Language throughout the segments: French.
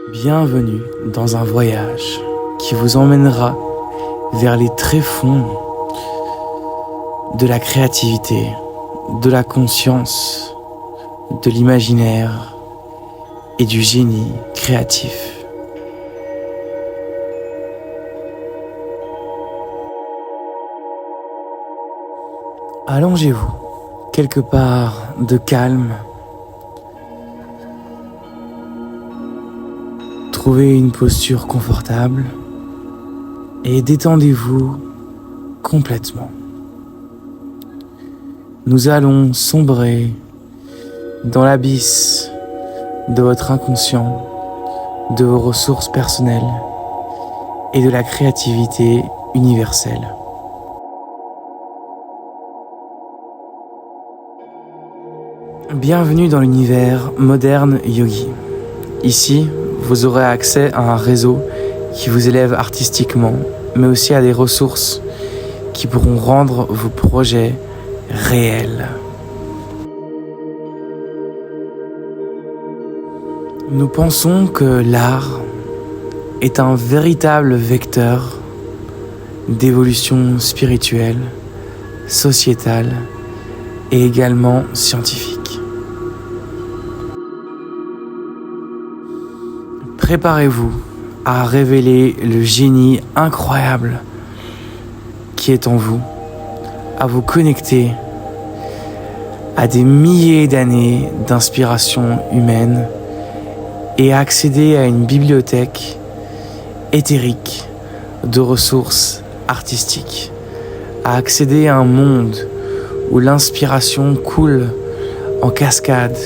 Bienvenue dans un voyage qui vous emmènera vers les tréfonds de la créativité, de la conscience, de l'imaginaire et du génie créatif. Allongez-vous quelque part de calme. Trouvez une posture confortable et détendez-vous complètement. Nous allons sombrer dans l'abysse de votre inconscient, de vos ressources personnelles et de la créativité universelle. Bienvenue dans l'univers moderne yogi. Ici, vous aurez accès à un réseau qui vous élève artistiquement, mais aussi à des ressources qui pourront rendre vos projets réels. Nous pensons que l'art est un véritable vecteur d'évolution spirituelle, sociétale et également scientifique. Préparez-vous à révéler le génie incroyable qui est en vous, à vous connecter à des milliers d'années d'inspiration humaine et à accéder à une bibliothèque éthérique de ressources artistiques, à accéder à un monde où l'inspiration coule en cascade.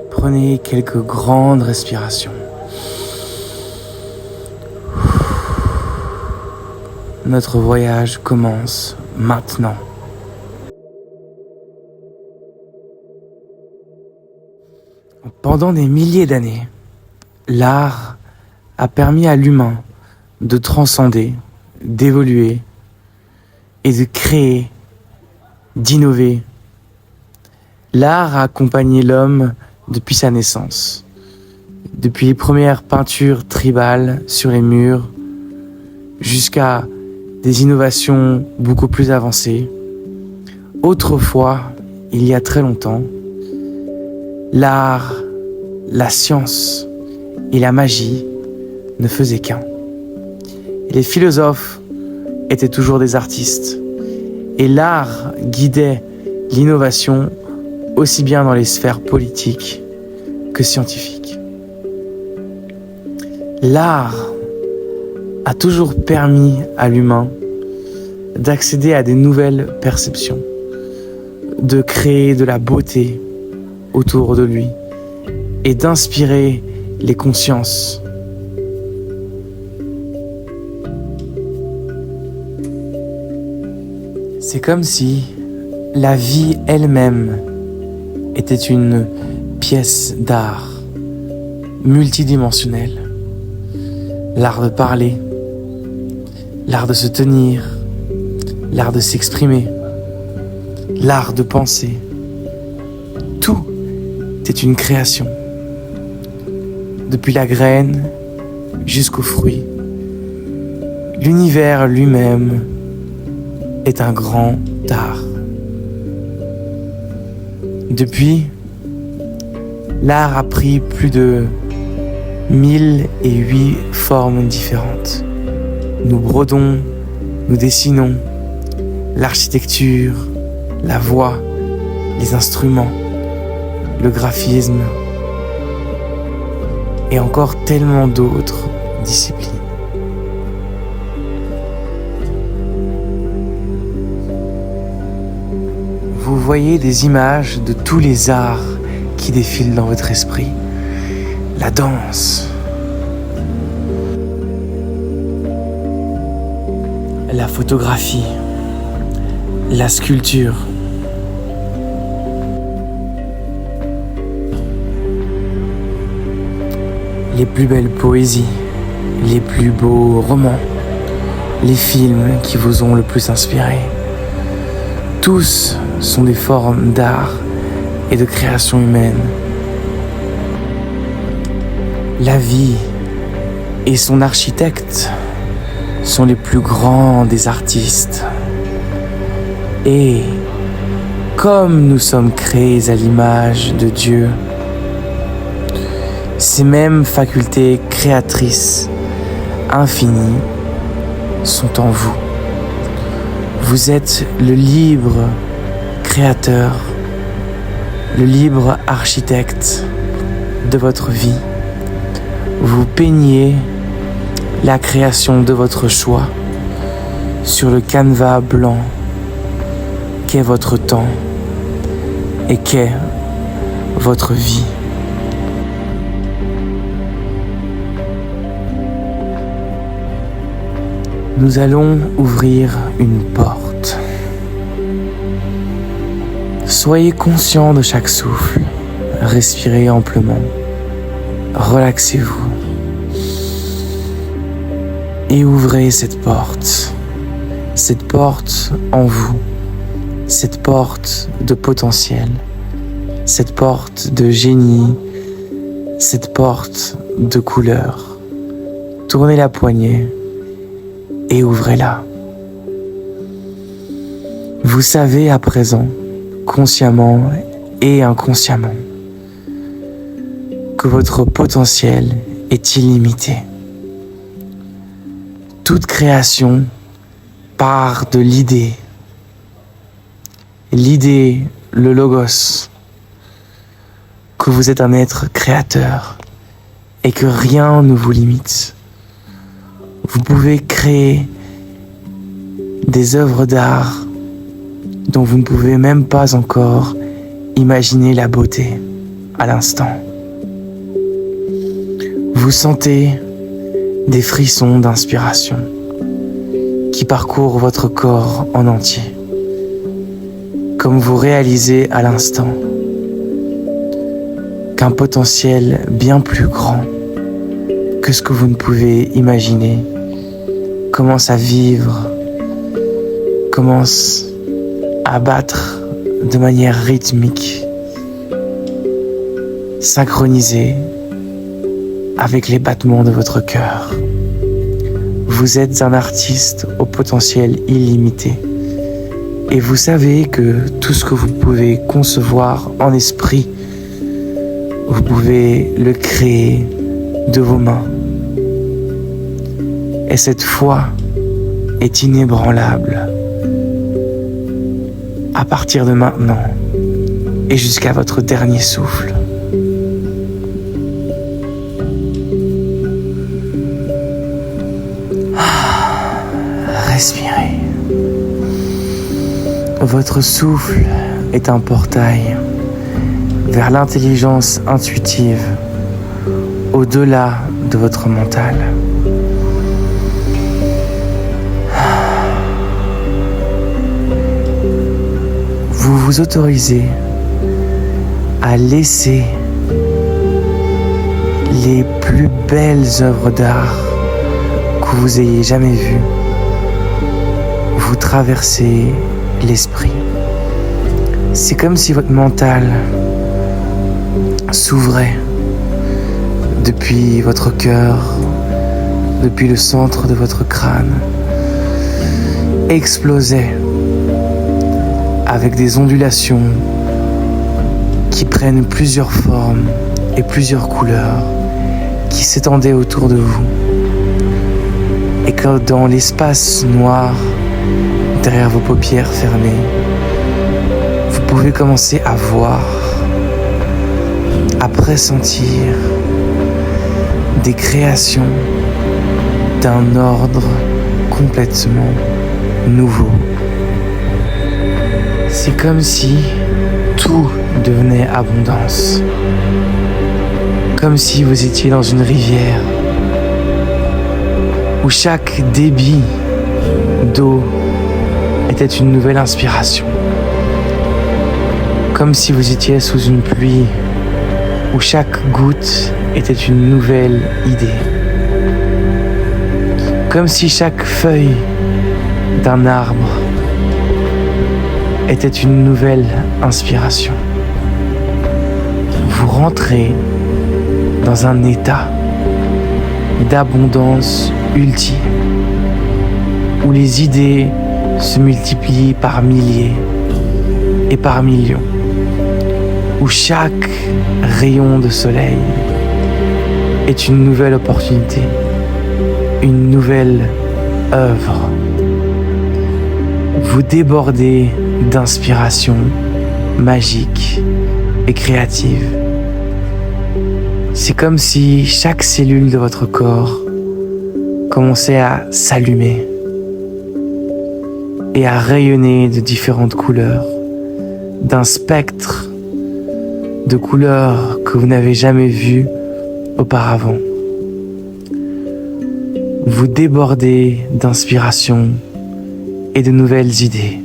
Prenez quelques grandes respirations. Notre voyage commence maintenant. Pendant des milliers d'années, l'art a permis à l'humain de transcender, d'évoluer et de créer, d'innover. L'art a accompagné l'homme depuis sa naissance, depuis les premières peintures tribales sur les murs, jusqu'à des innovations beaucoup plus avancées. Autrefois, il y a très longtemps, l'art, la science et la magie ne faisaient qu'un. Les philosophes étaient toujours des artistes, et l'art guidait l'innovation aussi bien dans les sphères politiques que scientifiques. L'art a toujours permis à l'humain d'accéder à des nouvelles perceptions, de créer de la beauté autour de lui et d'inspirer les consciences. C'est comme si la vie elle-même était une pièce d'art multidimensionnelle. L'art de parler, l'art de se tenir, l'art de s'exprimer, l'art de penser. Tout est une création. Depuis la graine jusqu'au fruit. L'univers lui-même est un grand art. Depuis, l'art a pris plus de 1008 formes différentes. Nous brodons, nous dessinons, l'architecture, la voix, les instruments, le graphisme et encore tellement d'autres disciplines. Vous voyez des images de tous les arts qui défilent dans votre esprit. La danse, la photographie, la sculpture, les plus belles poésies, les plus beaux romans, les films qui vous ont le plus inspiré. Tous sont des formes d'art et de création humaine. La vie et son architecte sont les plus grands des artistes. Et comme nous sommes créés à l'image de Dieu, ces mêmes facultés créatrices infinies sont en vous. Vous êtes le libre créateur, le libre architecte de votre vie. Vous peignez la création de votre choix sur le canevas blanc qu'est votre temps et qu'est votre vie. Nous allons ouvrir une porte. Soyez conscient de chaque souffle. Respirez amplement. Relaxez-vous. Et ouvrez cette porte en vous, cette porte de potentiel, cette porte de génie, cette porte de couleur. Tournez la poignée et ouvrez-la. Vous savez à présent, consciemment et inconsciemment, que votre potentiel est illimité. Toute création part de l'idée. L'idée, le logos, que vous êtes un être créateur et que rien ne vous limite. Vous pouvez créer des œuvres d'art dont vous ne pouvez même pas encore imaginer la beauté à l'instant. Vous sentez des frissons d'inspiration qui parcourent votre corps en entier, comme vous réalisez à l'instant qu'un potentiel bien plus grand que ce que vous ne pouvez imaginer commence à vivre, commence à battre de manière rythmique, synchronisée avec les battements de votre cœur. Vous êtes un artiste au potentiel illimité et vous savez que tout ce que vous pouvez concevoir en esprit, vous pouvez le créer de vos mains. Et cette foi est inébranlable à partir de maintenant et jusqu'à votre dernier souffle. Respirez. Votre souffle est un portail vers l'intelligence intuitive au-delà de votre mental. Vous vous autorisez à laisser les plus belles œuvres d'art que vous ayez jamais vues vous traverser l'esprit. C'est comme si votre mental s'ouvrait depuis votre cœur, depuis le centre de votre crâne, explosait avec des ondulations qui prennent plusieurs formes et plusieurs couleurs qui s'étendaient autour de vous. Et que dans l'espace noir, derrière vos paupières fermées, vous pouvez commencer à voir, à pressentir des créations d'un ordre complètement nouveau. C'est comme si tout devenait abondance, comme si vous étiez dans une rivière où chaque débit d'eau était une nouvelle inspiration, comme si vous étiez sous une pluie où chaque goutte était une nouvelle idée, comme si chaque feuille d'un arbre était une nouvelle inspiration. Vous rentrez dans un état d'abondance ultime, où les idées se multiplient par milliers et par millions, où chaque rayon de soleil est une nouvelle opportunité, une nouvelle œuvre. Vous débordez d'inspiration magique et créative. C'est comme si chaque cellule de votre corps commençait à s'allumer et à rayonner de différentes couleurs, d'un spectre de couleurs que vous n'avez jamais vu auparavant. Vous débordez d'inspiration et de nouvelles idées.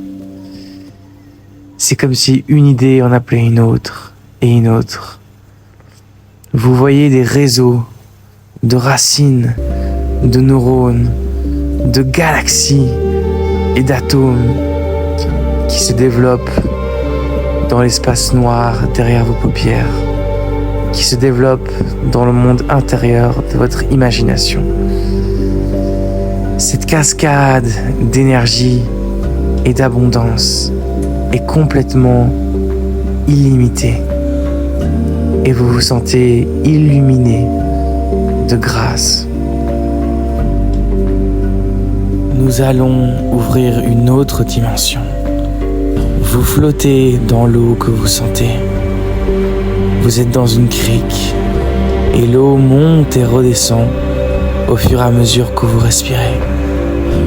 C'est comme si une idée en appelait une autre et une autre. Vous voyez des réseaux de racines, de neurones, de galaxies et d'atomes qui se développent dans l'espace noir derrière vos paupières, qui se développent dans le monde intérieur de votre imagination. Cette cascade d'énergie et d'abondance est complètement illimitée et vous vous sentez illuminé de grâce. Nous allons ouvrir une autre dimension. Vous flottez dans l'eau que vous sentez. Vous êtes dans une crique et l'eau monte et redescend au fur et à mesure que vous respirez.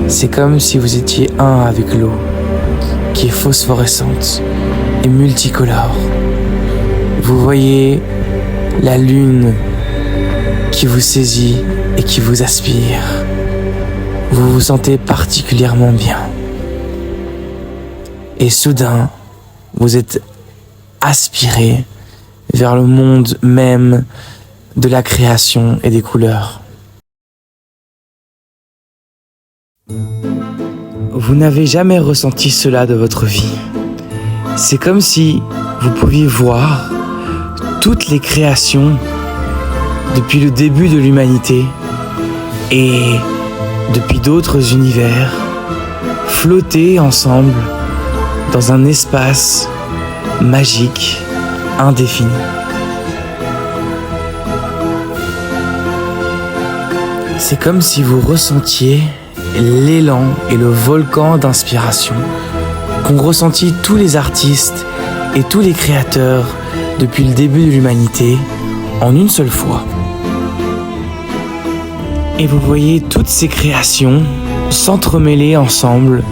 C'est comme si vous étiez un avec l'eau, qui est phosphorescente et multicolore. Vous voyez la lune qui vous saisit et qui vous aspire. Vous vous sentez particulièrement bien. Et soudain, vous êtes aspiré vers le monde même de la création et des couleurs. Vous n'avez jamais ressenti cela de votre vie. C'est comme si vous pouviez voir toutes les créations depuis le début de l'humanité et depuis d'autres univers flotter ensemble dans un espace magique, indéfini. C'est comme si vous ressentiez l'élan et le volcan d'inspiration qu'ont ressenti tous les artistes et tous les créateurs depuis le début de l'humanité en une seule fois. Et vous voyez toutes ces créations s'entremêler ensemble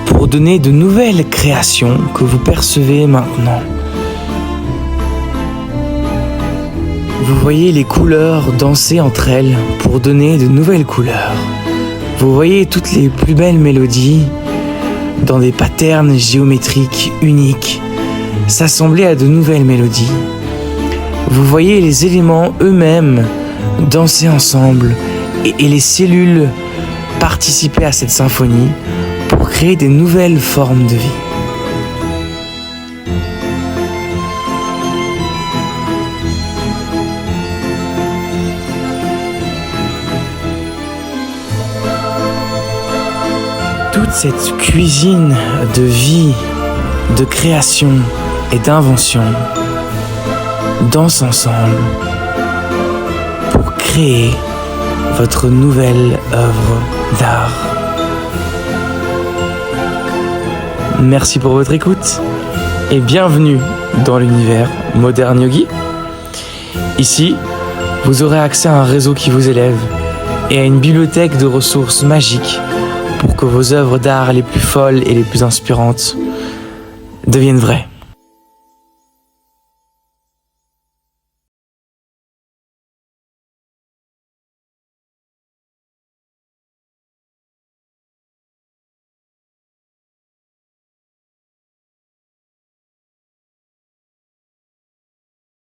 pour donner de nouvelles créations que vous percevez maintenant. Vous voyez les couleurs danser entre elles pour donner de nouvelles couleurs. Vous voyez toutes les plus belles mélodies dans des patterns géométriques uniques s'assembler à de nouvelles mélodies. Vous voyez les éléments eux-mêmes danser ensemble et les cellules participer à cette symphonie pour créer des nouvelles formes de vie. Toute cette cuisine de vie, de création et d'invention danse ensemble pour créer votre nouvelle œuvre d'art. Merci pour votre écoute et bienvenue dans l'univers Modern Yogi. Ici, vous aurez accès à un réseau qui vous élève et à une bibliothèque de ressources magiques pour que vos œuvres d'art les plus folles et les plus inspirantes deviennent vraies.